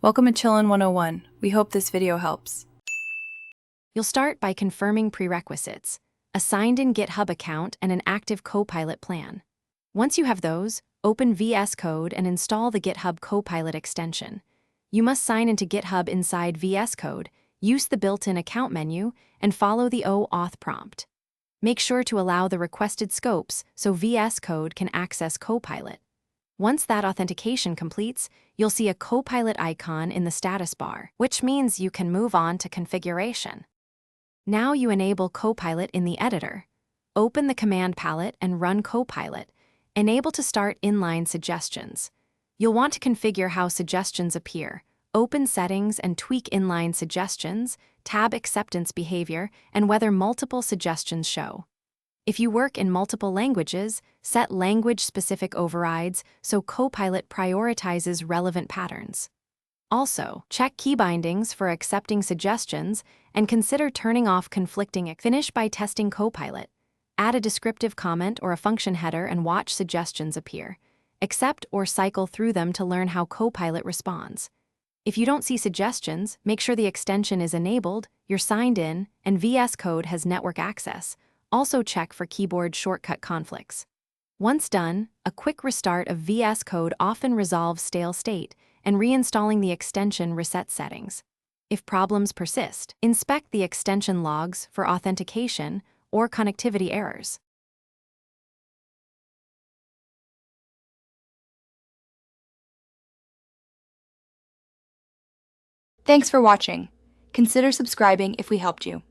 Welcome to Chillin' 101. We hope this video helps. You'll start by confirming prerequisites, a signed-in GitHub account and an active Copilot plan. Once you have those, open VS Code and install the GitHub Copilot extension. You must sign into GitHub inside VS Code, use the built-in account menu, and follow the OAuth prompt. Make sure to allow the requested scopes so VS Code can access Copilot. Once that authentication completes, you'll see a Copilot icon in the status bar, which means you can move on to configuration. Now you enable Copilot in the editor. Open the command palette and run Copilot. Enable to start inline suggestions. You'll want to configure how suggestions appear. Open settings and tweak inline suggestions, tab acceptance behavior, and whether multiple suggestions show. If you work in multiple languages, set language-specific overrides so Copilot prioritizes relevant patterns. Also, check key bindings for accepting suggestions and consider turning off conflicting. Finish by testing Copilot. Add a descriptive comment or a function header and watch suggestions appear. Accept or cycle through them to learn how Copilot responds. If you don't see suggestions, make sure the extension is enabled, you're signed in, and VS Code has network access. Also check for keyboard shortcut conflicts. Once done, a quick restart of VS Code often resolves stale state, and reinstalling the extension resets settings. If problems persist, inspect the extension logs for authentication or connectivity errors. Thanks for watching. Consider subscribing if we helped you.